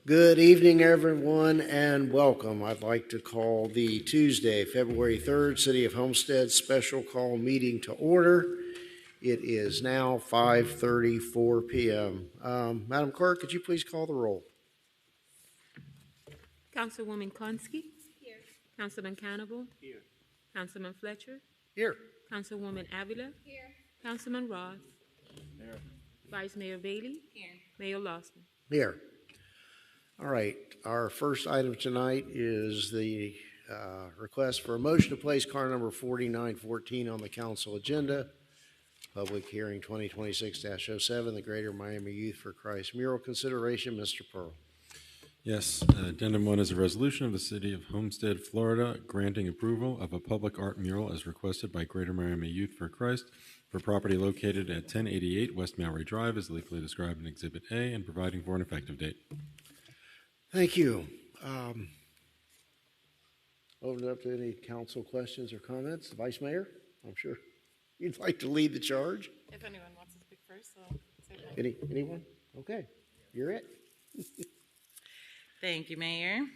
Good evening, everyone, and welcome. I'd like to call the Tuesday, February 3rd, City of Homestead special call meeting to order. It is now 5:34 p.m. Madam Clerk, could you please call the roll? Councilwoman Konski. Here. Councilman Cannibal. Here. Councilman Fletcher. Here. Councilwoman Avila. Here. Councilman Ross. Here. Vice Mayor Bailey. Here. Mayor Lawson. Here. All right. Our first item tonight is the request for a motion to place car number 4914 on the council agenda. Public hearing 2026-07, the Greater Miami Youth for Christ mural consideration. Mr. Pearl. Yes, Addendum 1 is a resolution of the City of Homestead, Florida, granting approval of a public art mural as requested by Greater Miami Youth for Christ for property located at 1088 West Mallory Drive as legally described in Exhibit A and providing for an effective date. Thank you. Open it up to any council questions or comments. Vice Mayor, I'm sure you'd like to lead the charge. If anyone wants to speak first, I'll say that. Anyone? Okay, you're it. Thank you, Mayor.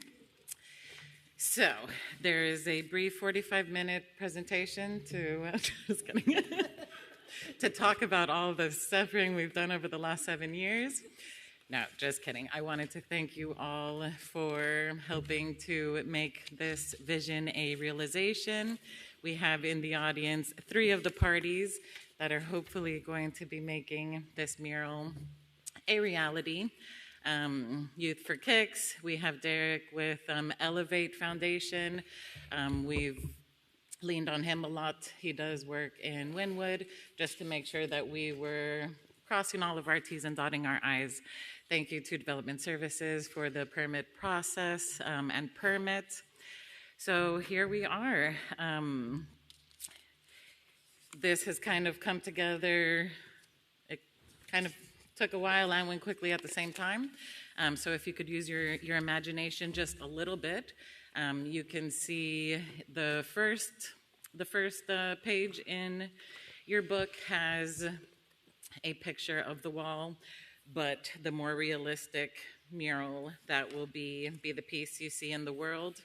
So there is a brief 45-minute presentation just kidding, to talk about all the suffering we've done over the last 7 years. No, just kidding. I wanted to thank you all for helping to make this vision a realization. We have in the audience 3 of the parties that are hopefully going to be making this mural a reality. Youth for Kicks, we have Derek with Elevate Foundation. We've leaned on him a lot. He does work in Wynwood just to make sure that we were crossing all of our T's and dotting our I's. Thank you to Development Services for the permit process and permit. So here we are. This has kind of come together. It kind of took a while and went quickly at the same time. So if you could use your imagination just a little bit, you can see the first page in your book has a picture of the wall, but the more realistic mural that will be the piece you see in the world.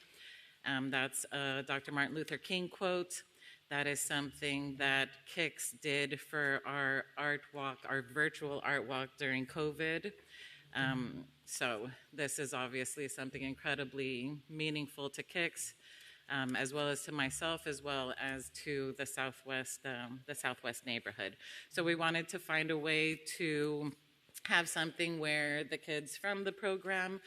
That's a Dr. Martin Luther King quote. That is something that Kicks did for our art walk, our virtual art walk during COVID. So this is obviously something incredibly meaningful to Kicks, as well as to myself, as well as to the Southwest neighborhood. So we wanted to find a way to have something where the kids from the program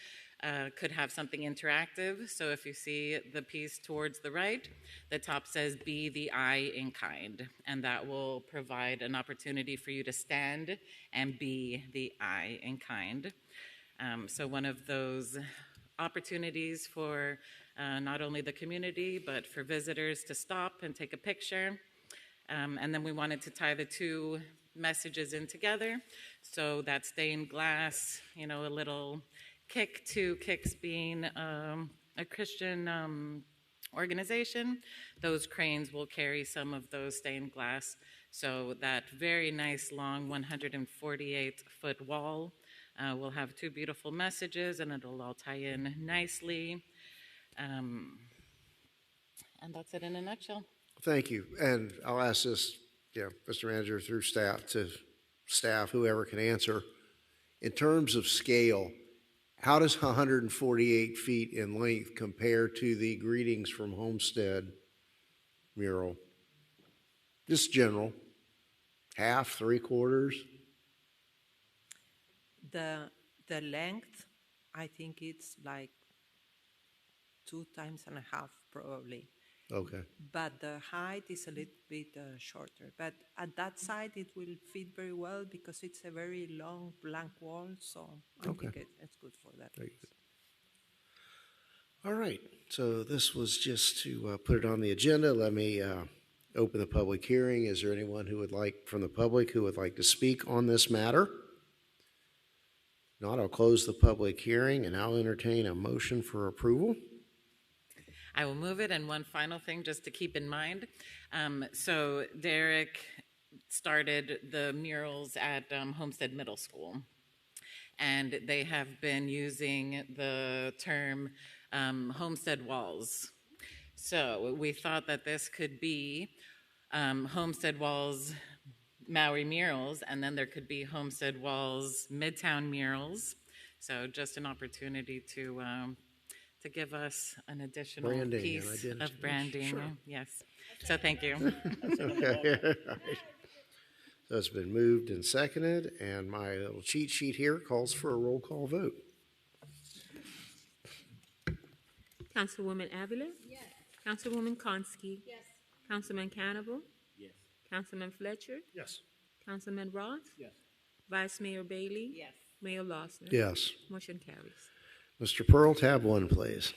could have something interactive. So if you see the piece towards the right, the top says "Be the I in kind," and that will provide an opportunity for you to stand and be the I in kind. So one of those opportunities for not only the community, but for visitors to stop and take a picture. And then we wanted to tie the 2 messages in together. So that stained glass, a little kick to Kicks being a Christian organization. Those cranes will carry some of those stained glass. So that very nice long 148-foot wall will have 2 beautiful messages, and it'll all tie in nicely. And that's it in a nutshell. Thank you. And I'll ask this, Mr. Manager, through staff, whoever can answer. In terms of scale, how does 148 feet in length compare to the Greetings from Homestead mural? Just general. Half, 3/4? The length, I think it's like 2.5 times probably. Okay. But the height is a little bit shorter. But at that side, it will fit very well because it's a very long blank wall. So I think it's good for that. Very good. All right. So this was just to put it on the agenda. Let me open the public hearing. Is there anyone from the public who would like to speak on this matter? Not, I'll close the public hearing and I'll entertain a motion for approval. I will move it. And one final thing just to keep in mind. So Derek started the murals at Homestead Middle School. and they have been using the term homestead walls. So we thought that this could be Homestead Walls Maui murals, and then there could be Homestead Walls Midtown murals. So just an opportunity to give us an additional Branding and piece identity. of branding. Sure. Yes. So thank you. Okay. So it's been moved and seconded, and my little cheat sheet here calls for a roll call vote. Councilwoman Avila? Yes. Councilwoman Konsky? Yes. Councilman Cannibal? Yes. Councilman Fletcher? Yes. Councilman Roth? Yes. Vice Mayor Bailey? Yes. Mayor Losner? Yes. Motion carries. Mr. Pearl, tab 1, please.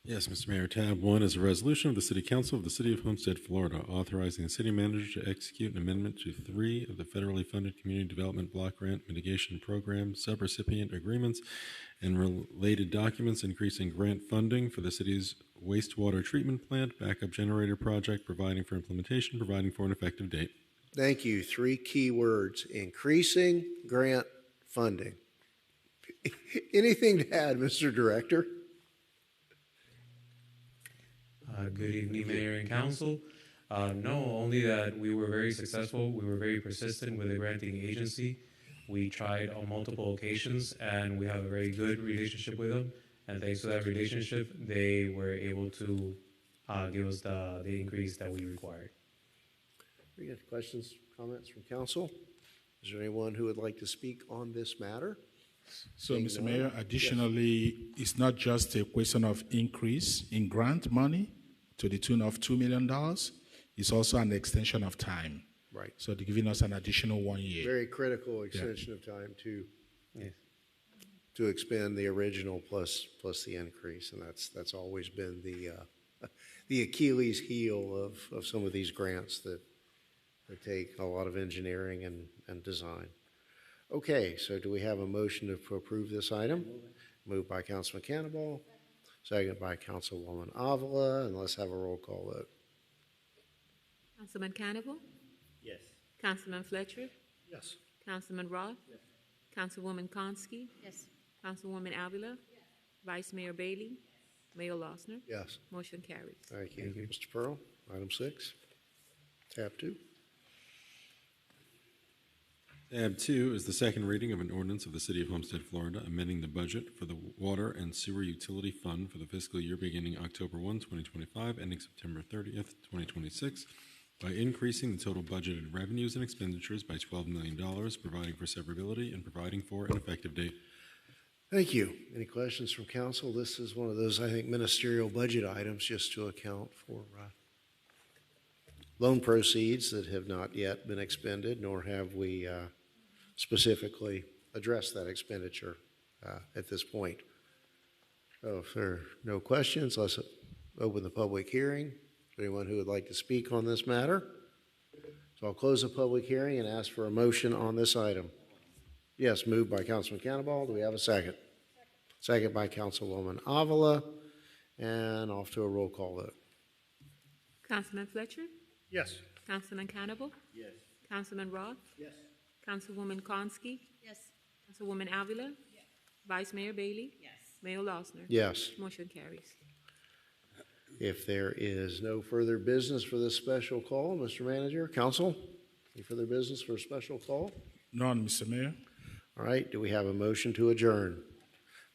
Yes, Mr. Mayor, tab 1 is a resolution of the City Council of the City of Homestead, Florida, authorizing the city manager to execute an amendment to 3 of the federally funded Community Development Block Grant Mitigation Program subrecipient agreements and related documents, increasing grant funding for the city's wastewater treatment plant backup generator project, providing for implementation, providing for an effective date. Thank you. 3 key words: increasing grant funding. Anything to add, Mr. Director? Good evening, Mayor and Council. No, only that we were very successful. We were very persistent with the granting agency. We tried on multiple occasions, and we have a very good relationship with them. And thanks to that relationship, they were able to give us the increase that we required. We got questions, comments from council? Is there anyone who would like to speak on this matter? So, Seeing Mr. none. Mayor, additionally, it's not just a question of increase in grant money to the tune of $2 million. It's also an extension of time. Right. So they're giving us an additional 1 year. Very critical extension of time to Yes. to expend the original plus the increase, and that's always been the Achilles heel of some of these grants that take a lot of engineering and design. Okay, so do we have a motion to approve this item? Moved by Councilman Cannibal, second by Councilwoman Avila, and let's have a roll call vote. Councilman Cannibal? Yes. Councilman Fletcher? Yes. Councilman Roth? Yes. Councilwoman Konsky? Yes. Councilwoman Avila? Yes. Vice Mayor Bailey? Mayor Losner? Yes, Motion carries. thank you. Mr. Pearl, item 6, tab 2. Tab 2 is the second reading of an ordinance of the City of Homestead, Florida, amending the budget for the Water and Sewer Utility Fund for the fiscal year beginning October 1, 2025, ending September 30th, 2026, by increasing the total budgeted revenues and expenditures by $12 million, providing for severability and providing for an effective date. Thank you. Any questions from council? This is one of those, I think, ministerial budget items just to account for loan proceeds that have not yet been expended, nor have we specifically addressed that expenditure at this point. So if there are no questions, let's open the public hearing. Anyone who would like to speak on this matter? So I'll close the public hearing and ask for a motion on this item. Yes, moved by Councilman Cannibal. Do we have a second? Second by Councilwoman Avila. And off to a roll call vote. Councilman Fletcher? Yes. Councilman Cannibal? Yes. Councilman Roth? Yes. Councilwoman Konsky? Yes. Councilwoman Avila? Yes. Vice Mayor Bailey? Yes. Mayor Losner? Yes. Motion carries. If there is no further business for this special call, Mr. Manager, Council, any further business for a special call? None, Mr. Mayor. All right, do we have a motion to adjourn?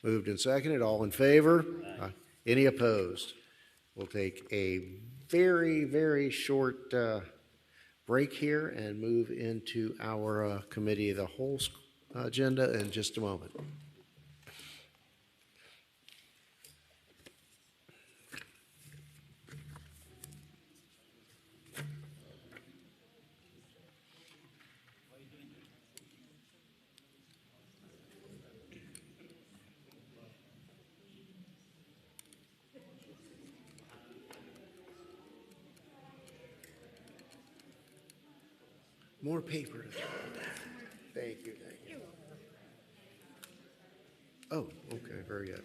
Moved and seconded, all in favor? Any opposed? We'll take a very, very short break here and move into our Committee of the Whole agenda in just a moment. More paper to throw. Thank you, thank you. Oh, okay, very good.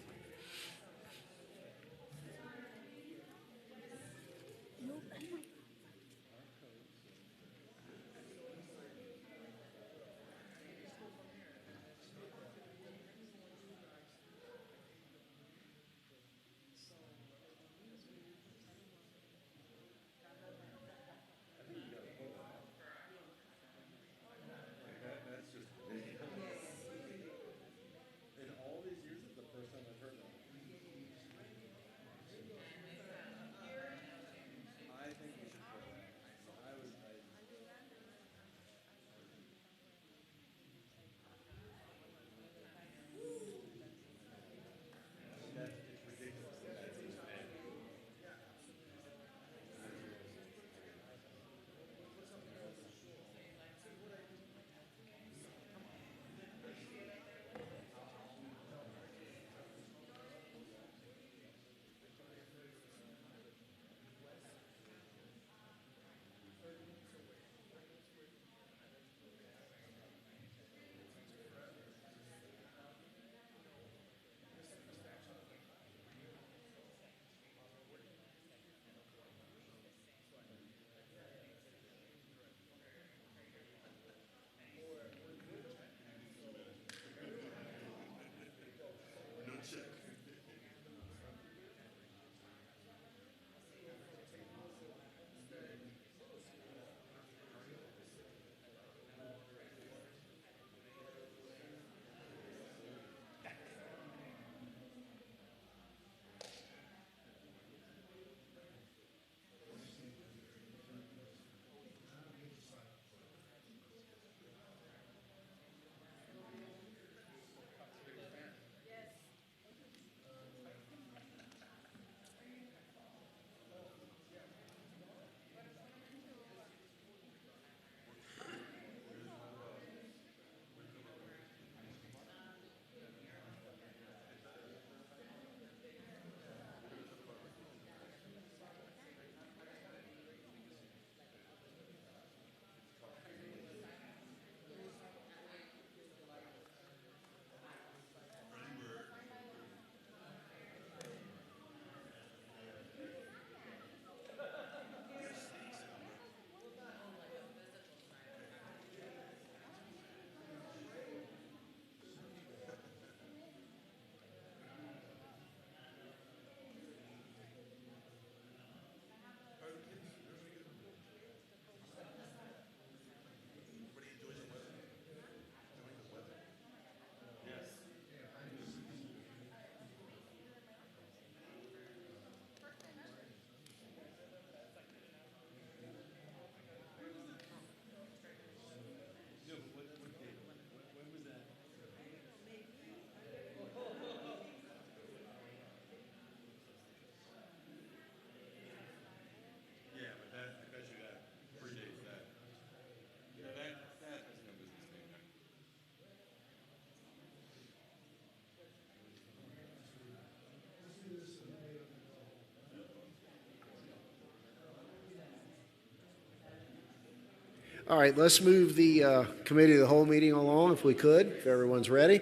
All right, let's move the committee of the whole meeting along if we could, if everyone's ready.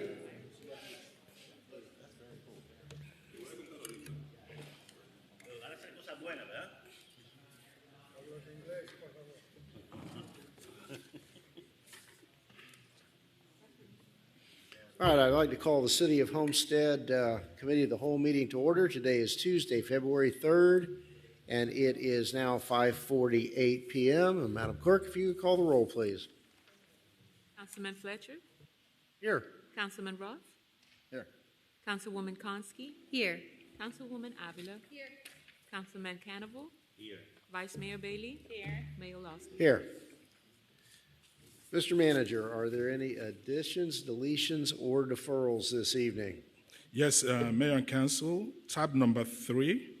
All right, I'd like to call the City of Homestead Committee of the Whole meeting to order. Today is Tuesday, February 3rd, and it is now 5:48 p.m. And Madam Clerk, if you could call the roll, please. Councilman Fletcher, Here. Councilman Roth, Here. Councilwoman Konski, Here. Councilwoman Avila, Councilman Cannibal, Vice Mayor Bailey, Mayor Lawson. Here. Mr. Manager, are there any additions, deletions, or deferrals this evening? Yes, Mayor and Council, tab number 3,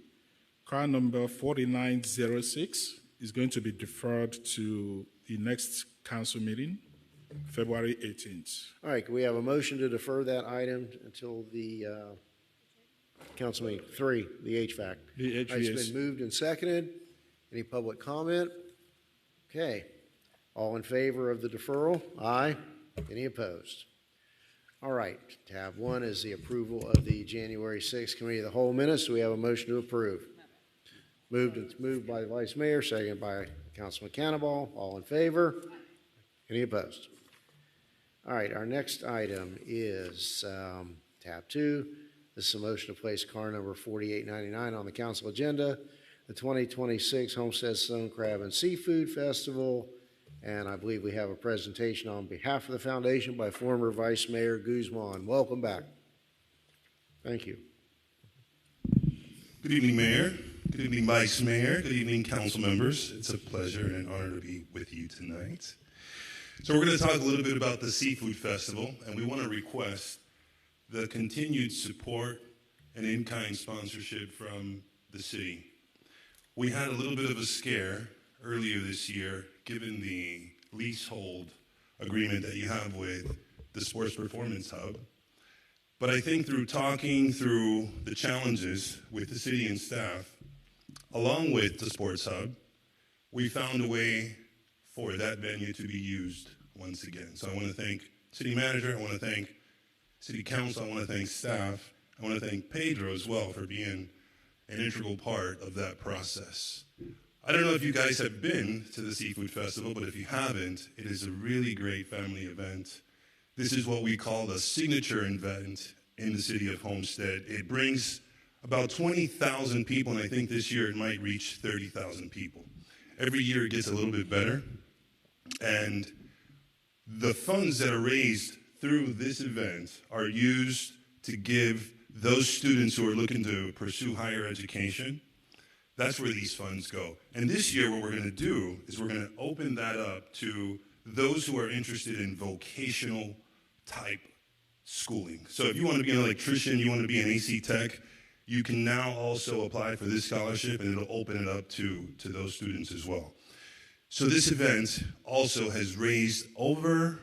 car number 4906 is going to be deferred to the next council meeting, February 18th. All right, can we have a motion to defer that item until the council meeting? 3, the HVAC. The All right, it's HVAC. been moved and seconded. Any public comment? Okay. All in favor of the deferral? Aye. Any opposed? All right, tab 1 is the approval of the January 6th Committee of the Whole minutes. Do we have a motion to approve? Moved by the Vice Mayor, seconded by Councilman Cannibal. All in favor? Any opposed? All right, our next item is tab 2. This is a motion to place car number 4899 on the council agenda, the 2026 Homestead Stone Crab and Seafood Festival. And I believe we have a presentation on behalf of the foundation by former Vice Mayor Guzman. Welcome back. Thank you. Good evening, Mayor. Good evening, Vice Mayor. Good evening, council members. It's a pleasure and an honor to be with you tonight. So we're going to talk a little bit about the Seafood Festival, and we want to request the continued support and in-kind sponsorship from the city. We had a little bit of a scare earlier this year, given the leasehold agreement that you have with the Sports Performance Hub. But I think through talking through the challenges with the city and staff, along with the Sports Hub, we found a way for that venue to be used once again. So I want to thank City Manager, I want to thank City Council, I want to thank staff, I want to thank Pedro as well for being an integral part of that process. I don't know if you guys have been to the Seafood Festival, but if you haven't, it is a really great family event. This is what we call the signature event in the city of Homestead. It brings about 20,000 people, and I think this year it might reach 30,000 people. Every year it gets a little bit better, and the funds that are raised through this event are used to give those students who are looking to pursue higher education. That's where these funds go. And this year, what we're going to do is we're going to open that up to those who are interested in vocational type schooling. So if you want to be an electrician, you want to be an AC tech, you can now also apply for this scholarship, and it'll open it up to those students as well. So this event also has raised over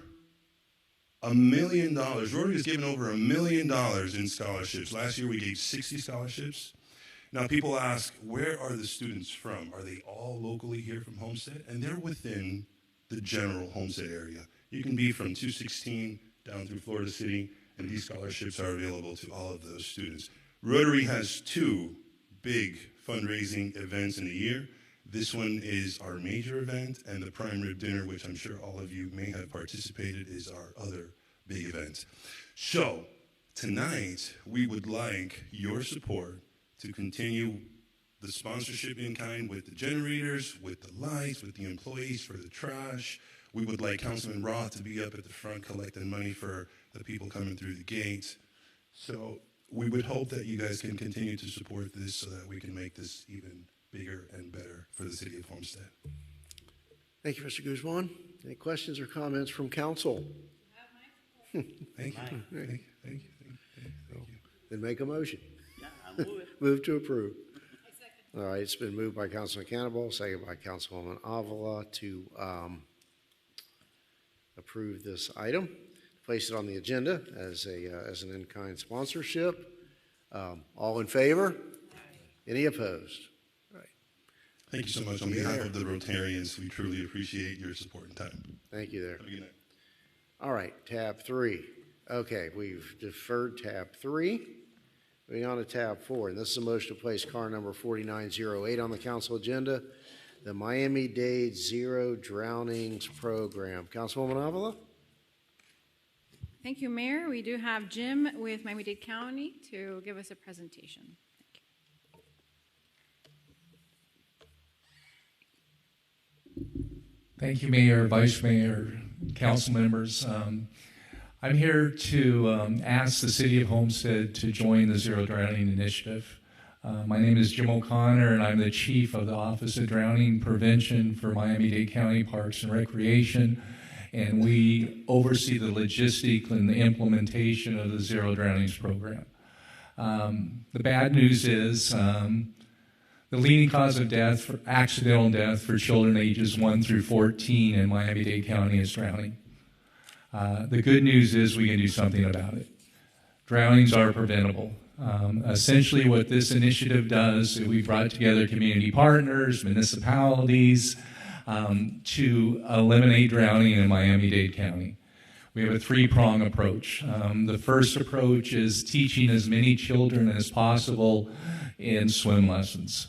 $1 million. Rotary has given over $1 million in scholarships. Last year, we gave 60 scholarships. Now, people ask, where are the students from? Are they all locally here from Homestead? And they're within the general Homestead area. You can be from 216 down through Florida City, and these scholarships are available to all of those students. Rotary has 2 big fundraising events in a year. This one is our major event, and the Prime Rib Dinner, which I'm sure all of you may have participated, is our other big event. So, tonight, we would like your support to continue the sponsorship in kind with the generators, with the lights, with the employees for the trash. We would like Councilman Roth to be up at the front collecting money for the people coming through the gates. So we would hope that you guys can continue to support this so that we can make this even bigger and better for the city of Homestead. Thank you, Mr. Guzman. Any questions or comments from council? Thank you. Thank you. Thank you. Then make a motion. Move to approve. All right, it's been moved by Councilman Cannibal, seconded by Councilwoman Avila to approve this item, place it on the agenda as an in-kind sponsorship. All in favor? Any opposed? All right. Thank you so much. On behalf of the Rotarians, we truly appreciate your support and time. Thank you there. Have a good night. All right, tab 3. Okay, we've deferred tab 3. Moving on to tab 4, and this is a motion to place car number 4908 on the council agenda, the Miami-Dade Zero Drownings Program. Councilwoman Avila? Thank you, Mayor. We do have Jim with Miami-Dade County to give us a presentation. Thank you. Thank you, Mayor, Vice Mayor, council members. I'm here to ask the City of Homestead to join the Zero Drowning Initiative. My name is Jim O'Connor, and I'm the Chief of the Office of Drowning Prevention for Miami-Dade County Parks and Recreation, and we oversee the logistics and the implementation of the Zero Drownings program. The bad news is the leading cause of death, for accidental death for children ages 1 through 14 in Miami-Dade County is drowning. The good news is we can do something about it. Drownings are preventable. Essentially what this initiative does is we brought together community partners, municipalities, to eliminate drowning in Miami-Dade County. We have a 3-prong approach. The first approach is teaching as many children as possible in swim lessons.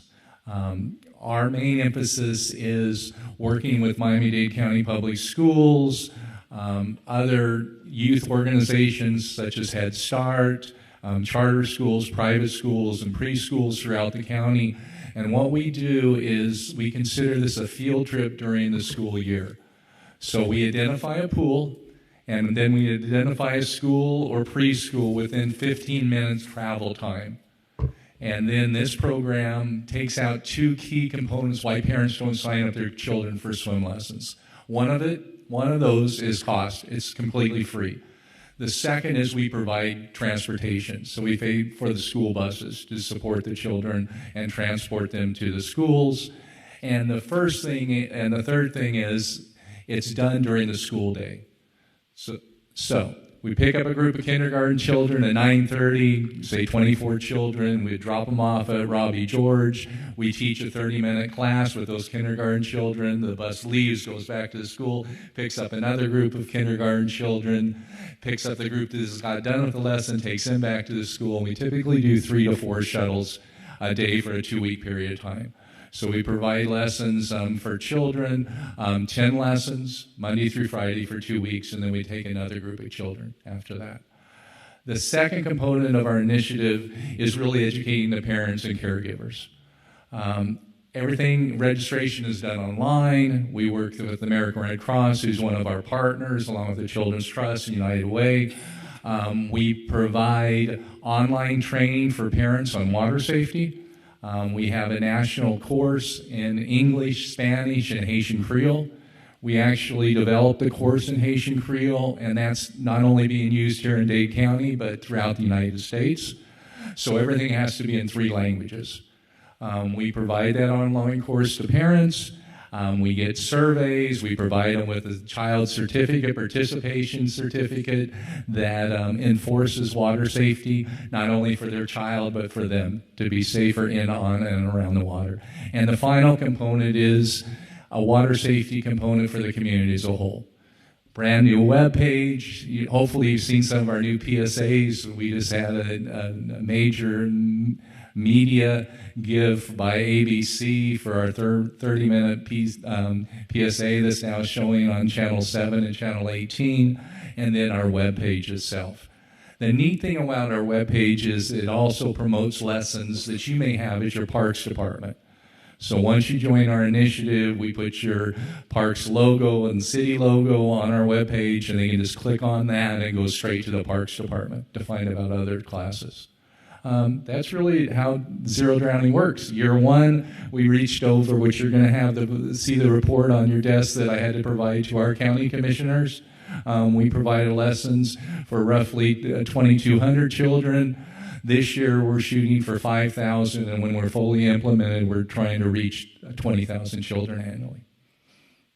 Our main emphasis is working with Miami-Dade County Public Schools, other youth organizations such as Head Start, charter schools, private schools, and preschools throughout the county. And what we do is we consider this a field trip during the school year. So we identify a pool, and then we identify a school or preschool within 15 minutes travel time. And then this program takes out 2 key components why parents don't sign up their children for swim lessons. One of those is cost. It's completely free. The second is we provide transportation. So we pay for the school buses to support the children and transport them to the schools. And the third thing is it's done during the school day. So we pick up a group of kindergarten children at 9:30, say 24 children. We drop them off at Robbie George. We teach a 30-minute class with those kindergarten children. The bus leaves, goes back to the school, picks up another group of kindergarten children, picks up the group that has got done with the lesson, takes them back to the school. We typically do 3 to 4 shuttles a day for a 2-week period of time. So we provide lessons for children, 10 lessons, Monday through Friday for 2 weeks, and then we take another group of children after that. The second component of our initiative is really educating the parents and caregivers. Registration is done online. We work with the American Red Cross, who's one of our partners, along with the Children's Trust and United Way. We provide online training for parents on water safety. We have a national course in English, Spanish, and Haitian Creole. We actually developed a course in Haitian Creole, and that's not only being used here in Dade County, but throughout the United States. So everything has to be in 3 languages. We provide that online course to parents. We get surveys. We provide them with a child certificate, participation certificate that enforces water safety, not only for their child, but for them to be safer in, on, and around the water. And the final component is a water safety component for the community as a whole. Brand new webpage. Hopefully you've seen some of our new PSAs. We just had a major media give by ABC for our 30-minute PSA that's now showing on Channel 7 and Channel 18, and then our webpage itself. The neat thing about our webpage is it also promotes lessons that you may have at your Parks Department. So once you join our initiative, we put your Parks logo and city logo on our webpage, and they can just click on that and it goes straight to the Parks Department to find about other classes. That's really how Zero Drowning works. Year 1, we reached over, which you're going to have see the report on your desk that I had to provide to our county commissioners. We provided lessons for roughly 2,200 children. This year, we're shooting for 5,000, and when we're fully implemented, we're trying to reach 20,000 children annually.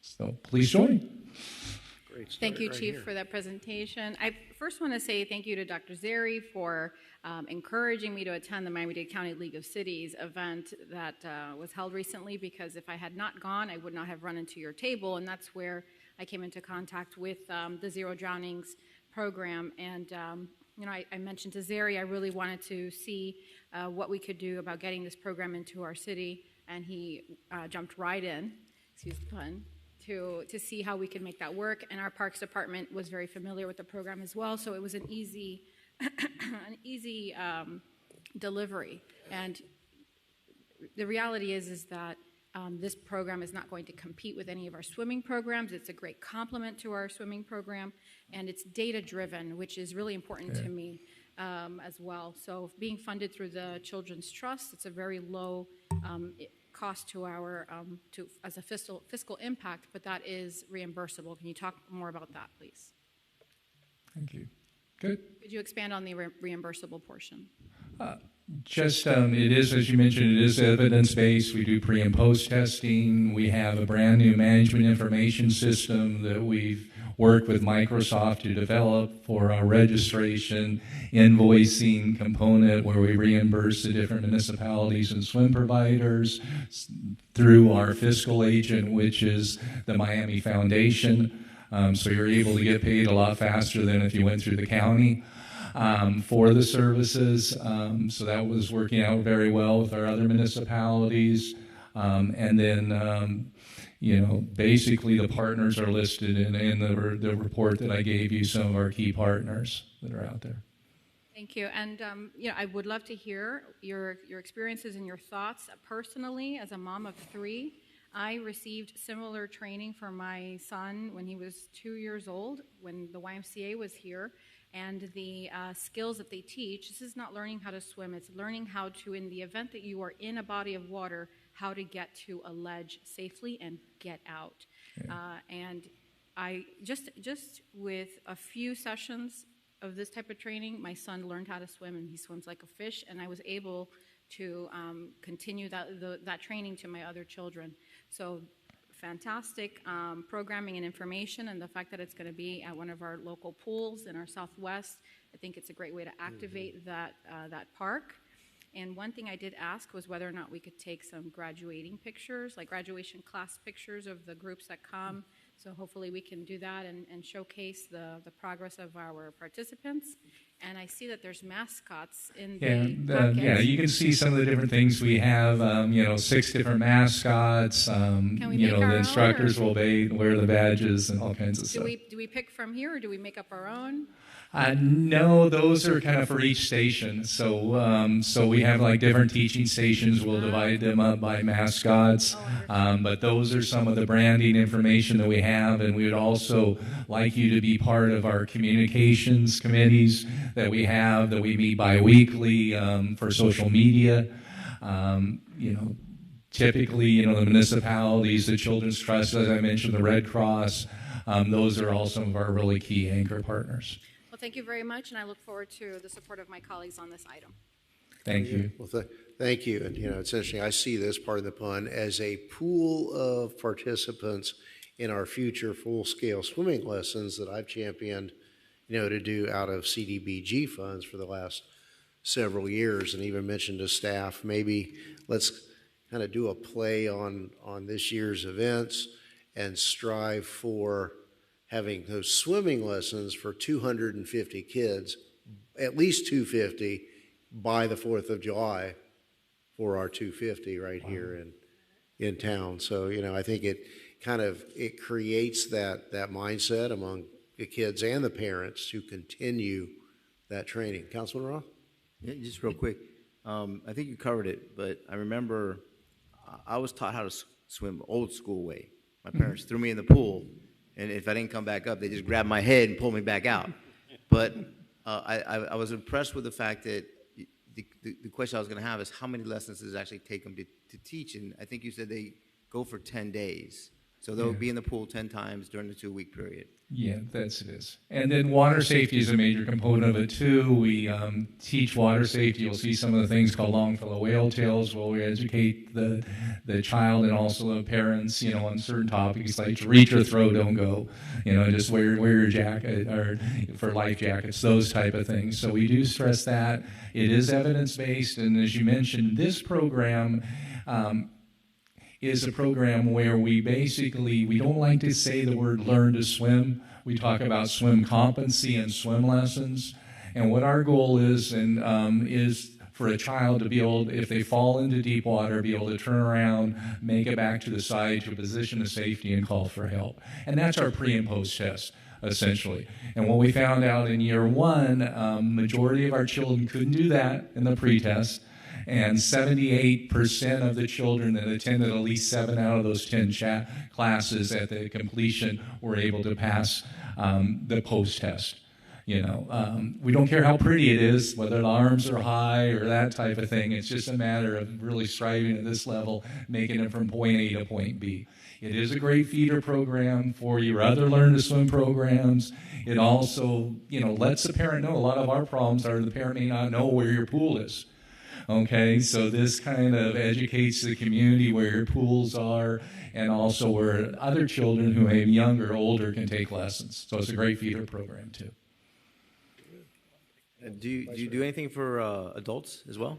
So please join. Great Thank you, right Chief, here. for that presentation. I first want to say thank you to Dr. Zeri for encouraging me to attend the Miami-Dade County League of Cities event that was held recently, because if I had not gone, I would not have run into your table, and that's where I came into contact with the Zero Drownings program. And you know, I mentioned to Zeri I really wanted to see what we could do about getting this program into our city, and he jumped right in, excuse the pun, to see how we could make that work. And our Parks Department was very familiar with the program as well, so it was an easy, an easy delivery. And the reality is that this program is not going to compete with any of our swimming programs. It's a great complement to our swimming program, and it's data-driven, which is really important to me as well. So being funded through the Children's Trust, it's a very low cost to our as a fiscal impact, but that is reimbursable. Can you talk more about that, please? Thank you. Good. Could you expand on the reimbursable portion? Just, it is, as you mentioned, it is evidence-based. We do pre and post testing. We have a brand new management information system that we've worked with Microsoft to develop for our registration, invoicing component, where we reimburse the different municipalities and swim providers through our fiscal agent, which is the Miami Foundation. So you're able to get paid a lot faster than if you went through the county. For the services. So that was working out very well with our other municipalities. And then, you know, basically the partners are listed in the report that I gave you, some of our key partners that are out there. Thank you. And you know, I would love to hear your experiences and your thoughts. Personally, as a mom of 3, I received similar training for my son when he was 2 years old, when the YMCA was here. And the skills that they teach, this is not learning how to swim, it's learning how to, in the event that you are in a body of water, how to get to a ledge safely and get out. Yeah. And I just with a few sessions of this type of training, my son learned how to swim, and he swims like a fish, and I was able to continue that training to my other children. So fantastic programming and information, and the fact that it's going to be at one of our local pools in our Southwest, I think it's a great way to activate that park. And one thing I did ask was whether or not we could take some graduating pictures, like graduation class pictures of the groups that come. So hopefully we can do that and showcase the progress of our participants. And I see that there's mascots in the package. Yeah, you can see some of the different things we have. You know, 6 different mascots. You know, the instructors will wear the badges and all kinds of stuff. Do we pick from here, or do we make up our own? No, those are kind of for each station. So, so we have like different teaching stations. We'll divide them up by mascots. But those are some of the branding information that we have, and we would also like you to be part of our communications committees that we have, that we meet bi-weekly for social media. You know, typically, you know, the municipalities, the Children's Trust, as I mentioned, the Red Cross, those are all some of our really key anchor partners. Well, thank you very much, and I look forward to the support of my colleagues on this item. Thank you. Well, thank you. And, you know, it's interesting. I see this, part of the pun, as a pool of participants in our future full-scale swimming lessons that I've championed, you know, to do out of CDBG funds for the last several years, and even mentioned to staff, maybe let's kind of do a play on this year's events and strive for having those swimming lessons for 250 kids, at least 250 by the 4th of July for our 250 right here in town. So, you know, I think it creates that mindset among the kids and the parents to continue that training. Councilman Roth? Yeah, just real quick. I think you covered it, but I remember I was taught how to swim old school way. My parents threw me in the pool, and if I didn't come back up, they just grabbed my head and pulled me back out. But I was impressed with the fact that the question I was going to have is how many lessons does it actually take them to teach? And I think you said they go for 10 days. So they'll be in the pool 10 times during the 2-week period. Yeah, it is. And then water safety is a major component of it too. We teach water safety. You'll see some of the things called Longfellow whale tails where we educate the child and also the parents, on certain topics like to reach or throw, don't go. Just wear your jacket or for life jackets, those type of things. So we do stress that. It is evidence-based, and as you mentioned, this program is a program where we don't like to say the word learn to swim. We talk about swim competency and swim lessons. And what our goal is is for a child to be able, if they fall into deep water, be able to turn around, make it back to the side to a position of safety and call for help. And that's our pre and post test, essentially. And what we found out in year one, majority of our children couldn't do that in the pre-test. And 78% of the children that attended at least 7 out of those 10 classes at the completion were able to pass the post-test. We don't care how pretty it is, whether the arms are high or that type of thing. It's just a matter of really striving at this level, making it from point A to point B. It is a great feeder program for your other learn to swim programs. It also, lets the parent know a lot of our problems are the parent may not know where your pool is. Okay, so this kind of educates the community where your pools are and also where other children who may be younger or older can take lessons. So it's a great feeder program too. Do you do anything for adults as well?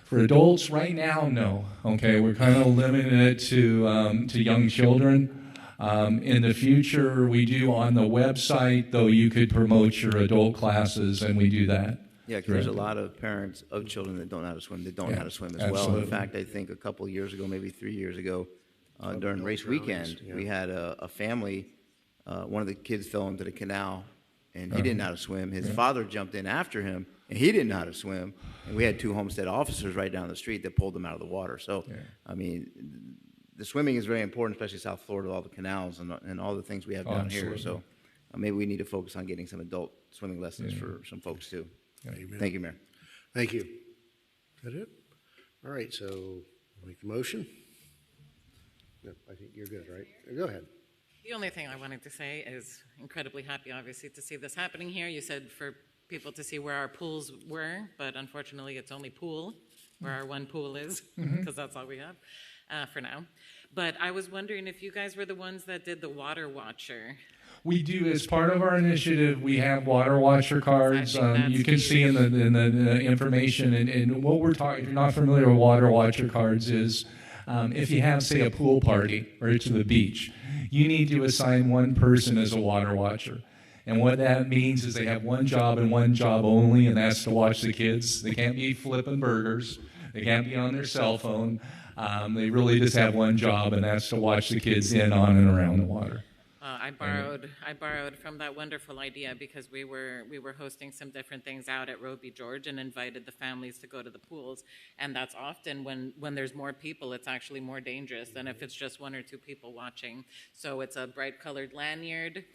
For adults, right now, no. Okay, we're kind of limiting it to young children. In the future, we do on the website, though, you could promote your adult classes, and we do that. Yeah, because there's a lot of parents of children that don't know how to swim, that don't know how to swim as well. In fact, I think a couple of years ago, maybe 3 years ago, during race weekend, we had a family, one of the kids fell into the canal, and he didn't know how to swim. His father jumped in after him, and he didn't know how to swim. And we had 2 Homestead officers right down the street that pulled him out of the water. So, I mean, the swimming is very important, especially South Florida, all the canals and all the things we have down here. So maybe we need to focus on getting some adult swimming lessons for some folks, too. Amen. Thank you, Mayor. Thank you. Is that it? All right, so make the motion. No, I think you're good, right? Go ahead. The only thing I wanted to say is incredibly happy, obviously, to see this happening here. You said for people to see where our pools were, but unfortunately, it's only pool, where our one pool is, because that's all we have for now. But I was wondering if you guys were the ones that did the Water Watcher. We do, as part of our initiative, we have Water Watcher cards. You can see in the information, and what we're talking, if you're not familiar with Water Watcher cards, is if you have, say, a pool party or to the beach, you need to assign one person as a water watcher. And what that means is they have one job and one job only, and that's to watch the kids. They can't be flipping burgers. They can't be on their cell phone. They really just have one job, and that's to watch the kids in, on, and around the water. I borrowed from that wonderful idea because we were hosting some different things out at Roby George and invited the families to go to the pools. And that's often when there's more people, it's actually more dangerous than if it's just 1 or 2 people watching. So it's a bright colored lanyard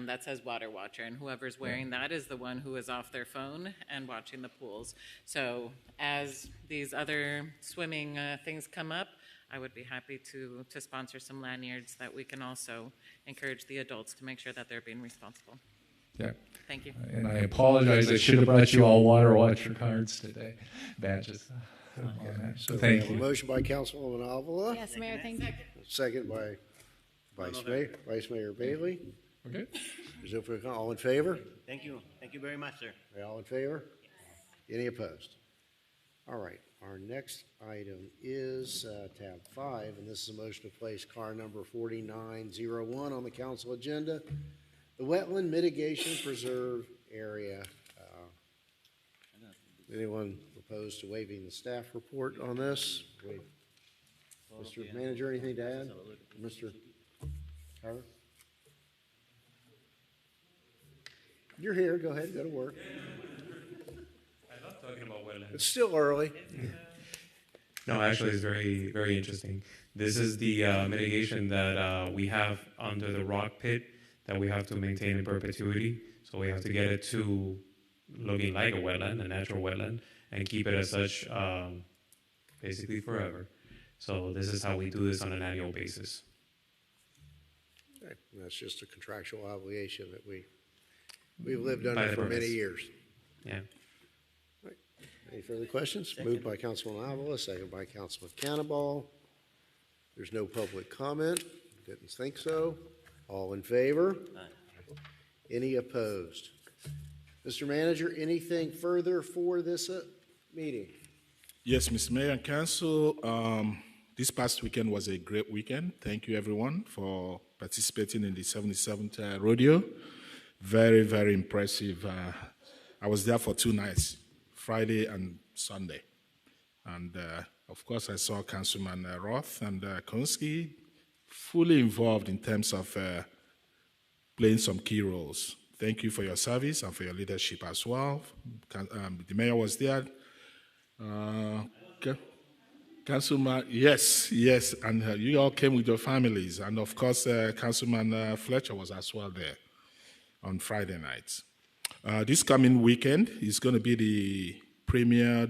that says Water Watcher, and whoever's wearing that is the one who is off their phone and watching the pools. So as these other swimming things come up, I would be happy to sponsor some lanyards that we can also encourage the adults to make sure that they're being responsible. Yeah. Thank you. And I apologize. I should have brought you all Water Watcher cards today, badges. So thank you. Motion by Councilwoman Avila. Yes, Mayor, thank you. Second by Vice Mayor Bailey. Okay. Is there for all in favor? Thank you. Thank you very much, sir. All in favor? Any opposed? All right. Our next item is tab 5, and this is a motion to place car number 4901 on the council agenda. The Wetland Mitigation Preserve Area. Anyone opposed to waiving the staff report on this? Mr. Manager, anything to add? Mr. Howard? You're here. Go ahead. Go to work. I love talking about wetlands. It's still early. No, actually, it's very, very interesting. This is the mitigation that we have under the rock pit that we have to maintain in perpetuity. So we have to get it to looking like a wetland, a natural wetland, and keep it as such basically forever. So this is how we do this on an annual basis. Okay, and that's just a contractual obligation that we've lived By under the for many ordinance. years. Yeah. Right. Any further questions? Moved by Councilman Avila, second by Councilman Cannonball. There's no public comment. Didn't think so. All in favor? Any opposed? Mr. Manager, anything further for this meeting? Yes, Mr. Mayor and Council, this past weekend was a great weekend. Thank you, everyone, for participating in the 77th rodeo. Very, very impressive. I was there for 2 nights, Friday and Sunday. And, of course, I saw Councilman Roth and Konski fully involved in terms of playing some key roles. Thank you for your service and for your leadership as well. The mayor was there. Councilman, yes, and you all came with your families. And of course, Councilman Fletcher was as well there on Friday nights. This coming weekend is going to be the premier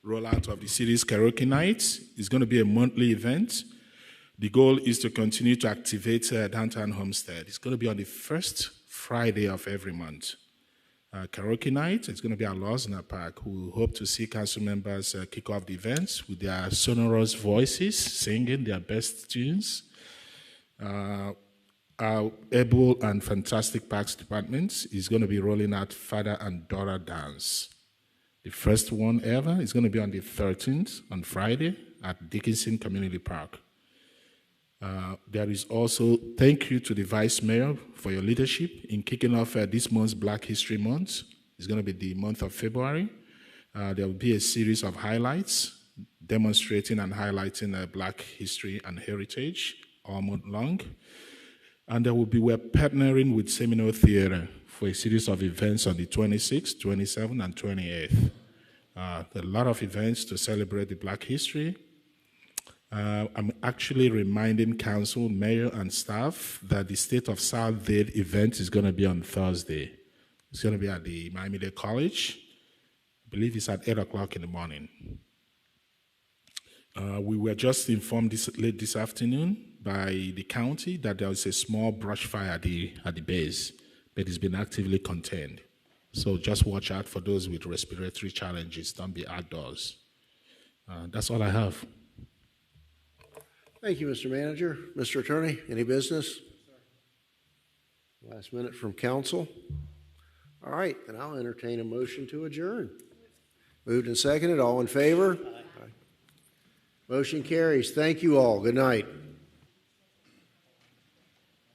rollout of the city's karaoke nights. It's going to be a monthly event. The goal is to continue to activate downtown Homestead. It's going to be on the first Friday of every month. Karaoke night, it's going to be at Losner Park. We hope to see council members kick off the events with their sonorous voices, singing their best tunes. Our able and fantastic parks department is going to be rolling out Father and Daughter Dance. The first one ever is going to be on the 13th, on Friday, at Dickinson Community Park. There is also thank you to the Vice Mayor for your leadership in kicking off this month's Black History Month. It's going to be the month of February. There will be a series of highlights demonstrating and highlighting Black history and heritage all month long. And we're partnering with Seminole Theater for a series of events on the 26th, 27th, and 28th. A lot of events to celebrate the Black history. I'm actually reminding council, mayor, and staff that the State of South Dade event is going to be on Thursday. It's going to be at the Miami-Dade College. I believe it's at 8 o'clock in the morning. We were just informed late this afternoon by the county that there was a small brush fire at the base, but it's been actively contained. So just watch out for those with respiratory challenges. Don't be outdoors. That's all I have. Thank you, Mr. Manager. Mr. Attorney, any business? Last minute from council. All right, then I'll entertain a motion to adjourn. Moved and seconded. All in favor? Aye. Motion carries. Thank you all. Good night.